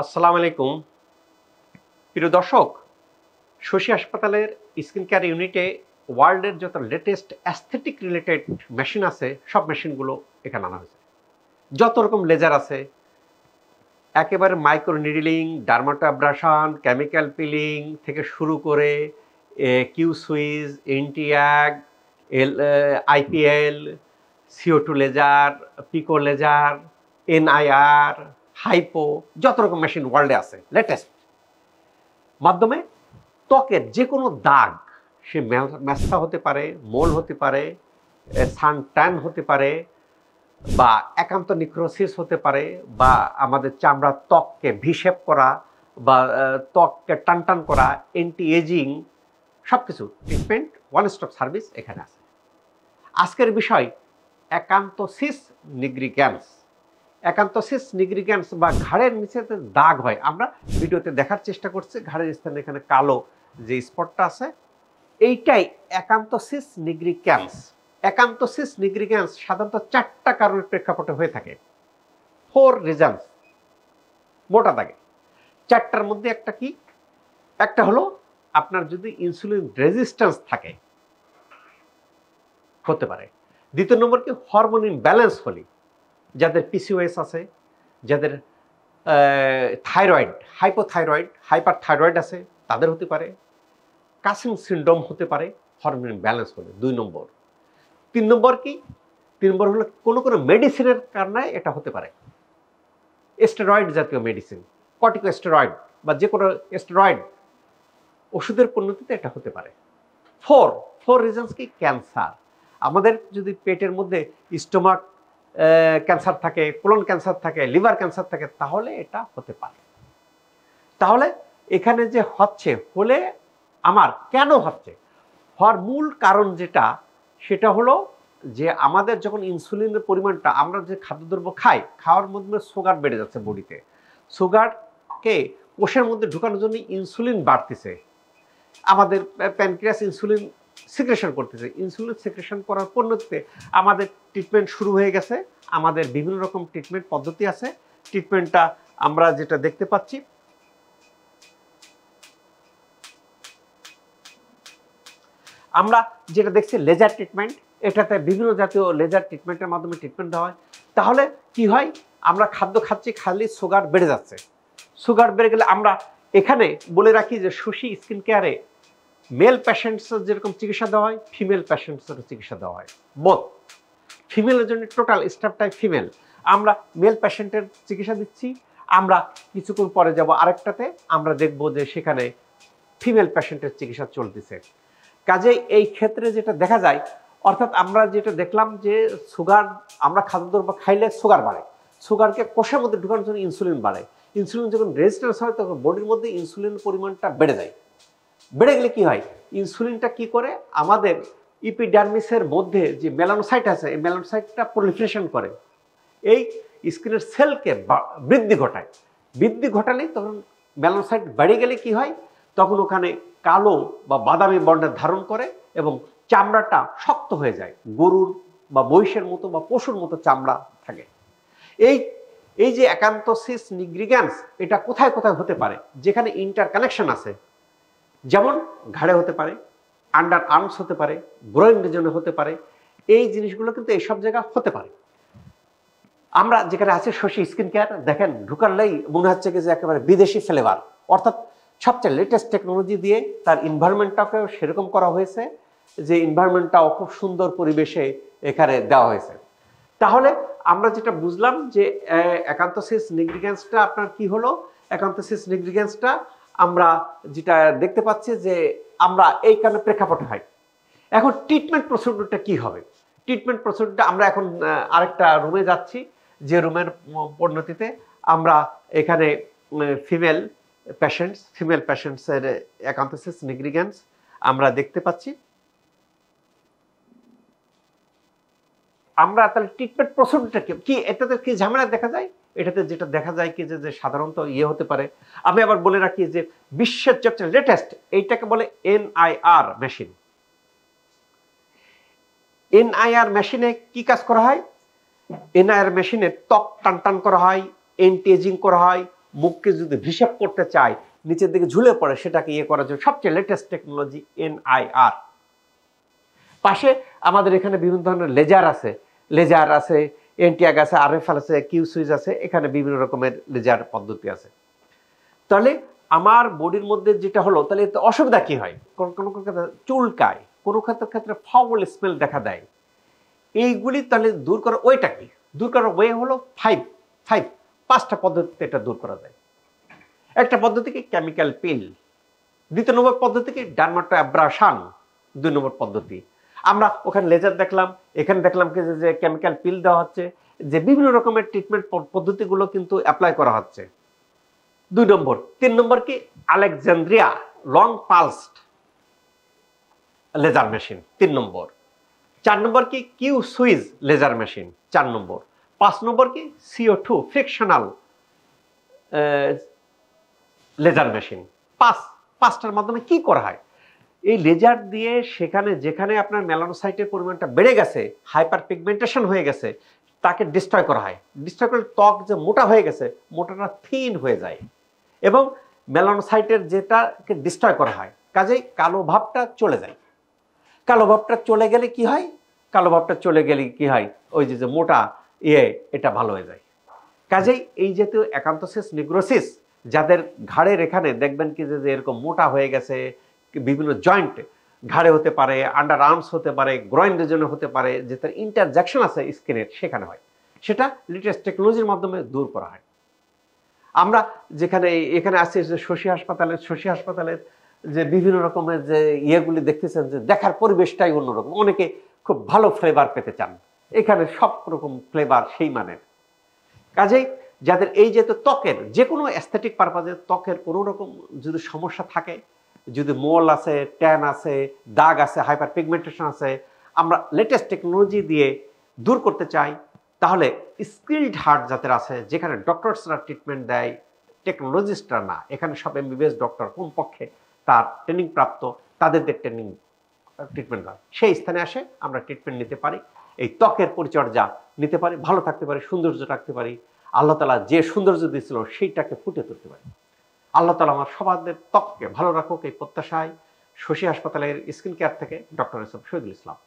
আসসালামু আলাইকুম প্রিয় দর্শক। শশী হাসপাতালের স্কিন কেয়ার ইউনিটে ওয়ার্ল্ডের যত লেটেস্ট অ্যাস্থেটিক রিলেটেড মেশিন আছে সব মেশিনগুলো এখানে আনা হয়েছে। যত রকম লেজার আছে, একেবারে মাইক্রো নিডলিং, ডার্মাটোঅ্যাব্রাশন, কেমিক্যাল পিলিং থেকে শুরু করে কিউ সুইজ, এনটিয়াগ, আইপিএল, CO2 লেজার, পিকো লেজার, NIR, হাইপো, যত রকম মেশিন ওয়ার্ল্ডে আছে লেটেস্ট মাধ্যমে ত্বকের যে কোনো দাগ, সে ম্যাস্তা হতে পারে, মোল হতে পারে, সান ট্যান হতে পারে, বা একান্ত নিক্রোসিস হতে পারে, বা আমাদের চামড়ার ত্বককে ভিশেপ করা, বা ত্বককে টান করা, অ্যান্টি এজিং, সব কিছু ট্রিটমেন্ট ওয়ান স্টপ সার্ভিস এখানে আছে। আজকের বিষয় অ্যাকান্থোসিস নিগ্রিগ্যান্স। অ্যাকান্থোসিস নিগ্রিগ্যান্স বা ঘাড়ের নিচে দাগ হয়, আমরা ভিডিওতে দেখার চেষ্টা করছি। ঘাড়ের স্থানে এখানে কালো যে স্পটটা আছে, এইটাই অ্যাকান্থোসিস নিগ্রিগ্যান্স। অ্যাকান্থোসিস নিগ্রিগ্যান্স সাধারণত 4টা কারণের প্রেক্ষাপটে হয়ে থাকে। 4 রিজনস মোটা দাগে। 4টার মধ্যে একটা কি? একটা হলো আপনার যদি ইনসুলিন রেজিস্ট্যান্স থাকে, হতে পারে। দ্বিতীয় নম্বর কি? হরমোন ইমব্যালেন্স হলে, যাদের পিসিওএস আছে, যাদের থাইরয়েড, হাইপোথাইরয়েড, হাইপার থাইরয়েড আছে, তাদের হতে পারে। কাসিং সিনড্রোম হতে পারে হরমোন ব্যালেন্স হলে, 2 নম্বর। 3 নম্বর কি? 3 নম্বর হলো কোনো মেডিসিনের কারণে এটা হতে পারে। স্টেরয়েড জাতীয় মেডিসিন, কর্টিকোস্টেরয়েড বা যে কোনো স্টেরয়েড ওষুধের পরিণতিতে এটা হতে পারে। 4 রিজনস কি? ক্যান্সার। আমাদের যদি পেটের মধ্যে স্টোমাক ক্যান্সার থাকে, কোলন ক্যান্সার থাকে, লিভার ক্যান্সার থাকে, তাহলে এটা হতে পারে। তাহলে এখানে যে হচ্ছে, হলে আমার কেন হচ্ছে, হওয়ার মূল কারণ যেটা, সেটা হলো যে আমাদের যখন ইনসুলিনের পরিমাণটা, আমরা যে খাদ্যদ্রব্য খাই, খাওয়ার মধ্যে সুগার বেড়ে যাচ্ছে বডিতে। সুগারকে কোষের মধ্যে ঢুকানোর জন্য ইনসুলিন বাড়তেছে, আমাদের প্যানক্রিয়াস ইনসুলিন সিক্রেশন করতেছে। ইনসুলিন সিক্রেশন করার পরিণতিতে আমাদের ট্রিটমেন্ট শুরু হয়ে গেছে। আমাদের বিভিন্ন রকম ট্রিটমেন্ট পদ্ধতি আছে। ট্রিটমেন্টটা আমরা যেটা দেখতে পাচ্ছি, আমরা যেটা দেখছি লেজার ট্রিটমেন্ট। এটাতে বিভিন্ন জাতীয় লেজার ট্রিটমেন্টের মাধ্যমে ট্রিটমেন্ট দেওয়া হয়। তাহলে কি হয়? আমরা খাদ্য খাচ্ছি, খালি সুগার বেড়ে যাচ্ছে। সুগার বেড়ে গেলে আমরা এখানে বলে রাখি যে শশী স্কিন কেয়ারে মেল প্যাশেন্টসের যেরকম চিকিৎসা দেওয়া হয়, ফিমেল প্যাশেন্টসেরও চিকিৎসা দেওয়া হয়। বোথ। ফিমেলের জন্য টোটাল স্টাফটাই ফিমেল। আমরা মেল প্যাশেন্টের চিকিৎসা দিচ্ছি। আমরা কিছুক্ষণ পরে যাব আরেকটাতে, আমরা দেখব যে সেখানে ফিমেল প্যাশেন্টের চিকিৎসা চলতেছে। কাজেই এই ক্ষেত্রে যেটা দেখা যায়, অর্থাৎ আমরা যেটা দেখলাম যে সুগার, আমরা খাদ্যদ্রব্য খাইলে সুগার বাড়ে, সুগারকে কোষের মধ্যে ঢুকানোর জন্য ইনসুলিন বাড়ে। ইনসুলিন যখন রেজিস্ট্যান্স হয়, তখন বডির মধ্যে ইনসুলিনের পরিমাণটা বেড়ে যায়। বেড়ে গেলে কি হয়? ইনসুলিনটা কি করে, আমাদের ইপিডার্মিসের মধ্যে যে মেলানোসাইট আছে, এই মেলানোসাইটটা প্রলিফারেশন করে, এই স্কিনের সেলকে বৃদ্ধি ঘটায়। বৃদ্ধি ঘটালেই তখন মেলানোসাইট বেড়ে গেলে কি হয়, তখন ওখানে কালো বা বাদামি বর্ণের ধারণ করে এবং চামড়াটা শক্ত হয়ে যায়। গরুর বা মহিষের মতো বা পশুর মতো চামড়া থাকে। এই যে অ্যাকান্থোসিস নিগ্রিগ্যান্স, এটা কোথায় কোথায় হতে পারে? যেখানে ইন্টারকানেকশন আছে, যেমন ঘাড়ে হতে পারে, আন্ডার আর্মস হতে পারে, গ্রোইং রিজনে হতে পারে। এই জিনিসগুলো কিন্তু এইসব জায়গা হতে পারে। আমরা যেখানে আছে শশী স্কিন কেয়ার, দেখেন ঢুকালেই মনে হচ্ছে কি যে একেবারে বিদেশি ফ্লেভার, অর্থাৎ সবচেয়ে লেটেস্ট টেকনোলজি দিয়ে তার এনভায়রনমেন্টটাকেও সেরকম করা হয়েছে যে এনভায়রনমেন্টটাও খুব সুন্দর পরিবেশে এখানে দেওয়া হয়েছে। তাহলে আমরা যেটা বুঝলাম যে অ্যাকান্থোসিস নিগ্রিগ্যান্সটা আপনার কি হলো? অ্যাকান্থোসিস নিগ্রিগ্যান্সটা আমরা যেটা দেখতে পাচ্ছি যে আমরা এই কারণে প্রেক্ষাপটে হয়। এখন ট্রিটমেন্ট প্রসিডিউরটা কি হবে? ট্রিটমেন্ট প্রসিডিউরটা আমরা এখন আরেকটা রুমে যাচ্ছি, যে রুমের পরিণতিতে আমরা এখানে ফিমেল প্যাশেন্টসের অ্যাকান্থোসিস নিগ্রিগ্যান্স আমরা দেখতে পাচ্ছি। আমরা তাহলে ট্রিটমেন্ট প্রসিডিউরটা কি, এটাতে কি ঝামেলা দেখা যায়? এটাতে যেটা দেখা যায় কি যে সাধারণত হতে পারে, আমি আবার বলে রাখি যে বিশ্বের সবচেয়ে লেটেস্ট, এইটাকে বলে NIR মেশিন। NIR মেশিনে কি কাজ করা হয়? NIR মেশিনে ত্বক টান করা হয়, অ্যান্টি এজিং করা হয়, মুখকে যদি হিসাব করতে চায়, নিচের দিকে ঝুলে পড়ে, সেটাকে ইয়ে করার জন্য সবচেয়ে লেটেস্ট টেকনোলজি NIR। পাশে আমাদের এখানে বিভিন্ন ধরনের লেজার আছে, এনটিআগ আছে, RFL আছে, কিউ সুইচ আছে, এখানে বিভিন্ন রকমের লেজার পদ্ধতি আছে। তাহলে আমার বডির মধ্যে যেটা হলো, তাহলে এতে অসুবিধা কি হয়? কোনো ক্ষেত্রে চুলকায়, কোনো ক্ষেত্রে ফাউল স্মেল দেখা দেয়। এইগুলি তাহলে দূর করার ওয়েটা কি? দূর করার ওয়ে হলো পাঁচটা পদ্ধতিতে এটা দূর করা যায়। একটা পদ্ধতি কি কেমিক্যাল পিল, দ্বিতীয় নম্বর পদ্ধতি কি ডার্মাটো অ্যাব্রাশন, 2 নম্বর পদ্ধতি। আমরা ওখানে লেজার দেখলাম, এখানে দেখলাম কি যে কেমিক্যাল পিল দেওয়া হচ্ছে, যে বিভিন্ন রকমের ট্রিটমেন্ট পদ্ধতিগুলো কিন্তু অ্যাপ্লাই করা হচ্ছে। 2 নম্বর। 3 নম্বর কি Alexandria long pulsed laser machine, 3 number. 4 number কি Q switch laser machine, 4 number. 5 number কি CO2 ফ্রিকশনাল লেজার মেশিন। পাঁচটার মাধ্যমে কি করা হয়? এই লেজার দিয়ে যেখানে আপনার মেলানোসাইটের পরিমাণটা বেড়ে গেছে, হাইপার পিগমেন্টেশন হয়ে গেছে, তাকে ডিস্ট্রয় করা হয়। ডিস্ট্রয় করলে ত্বক যে মোটা হয়ে গেছে, মোটাটা থিন হয়ে যায় এবং মেলানোসাইটের যেটাকে ডিস্ট্রয় করা হয়, কাজেই কালো ভাবটা চলে যায়। কালো ভাবটা চলে গেলে কি হয়? ওই যে মোটা এটা ভালো হয়ে যায়। কাজেই এই জাতীয় অ্যাকান্থোসিস নিগ্রোসিস যাদের ঘাড়ের এখানে দেখবেন কি যে এরকম মোটা হয়ে গেছে, বিভিন্ন জয়েন্ট, ঘাড়ে হতে পারে, আন্ডার আর্মস হতে পারে, গ্রয়েন রিজনে হতে পারে, যে তার ইন্টারজ্যাকশন আছে স্কিনের, সেখানে হয়, সেটা লেটেস্ট টেকনোলজির মাধ্যমে দূর করা হয়। আমরা এখানে আসছি যে শশী হাসপাতালের যে বিভিন্ন রকমের যে ইয়েগুলি দেখতেছেন, যে দেখার পরিবেশটাই অন্যরকম। অনেকে খুব ভালো ফ্লেভার পেতে চান, এখানে সব রকম ফ্লেভার সেই মানের। কাজেই যাদের এই যে ত্বকের যে কোনো অ্যাস্থেটিক পারপাজে ত্বকের কোনো রকম যদি সমস্যা থাকে, যদি মোল আছে, ট্যান আছে, দাগ আছে, হাইপার পিগমেন্টেশন আছে, আমরা লেটেস্ট টেকনোলজি দিয়ে দূর করতে চাই, তাহলে স্কিলড হার্ট যাদের আছে, যেখানে ডক্টরসরা ট্রিটমেন্ট দেয়, টেকনোলজিস্টরা না, এখানে সব MBBS ডক্টর, কোন পক্ষে তার ট্রেনিং প্রাপ্ত, তাদের ট্রিটমেন্ট হয়, সেই স্থানে আসে আমরা ট্রিটমেন্ট নিতে পারি, এই ত্বকের পরিচর্যা নিতে পারি, ভালো থাকতে পারি, সৌন্দর্য রাখতে পারি, আল্লাহ তাআলা যে সৌন্দর্য দিয়েছিল সেইটাকে ফুটে তুলতে পারি। আল্লাহ তাআলা আমার সবার ত্বককে ভালো রাখুক, এই প্রত্যাশায় শশী হাসপাতালের স্কিন কেয়ার থেকে doctor S M Shahidul Islam.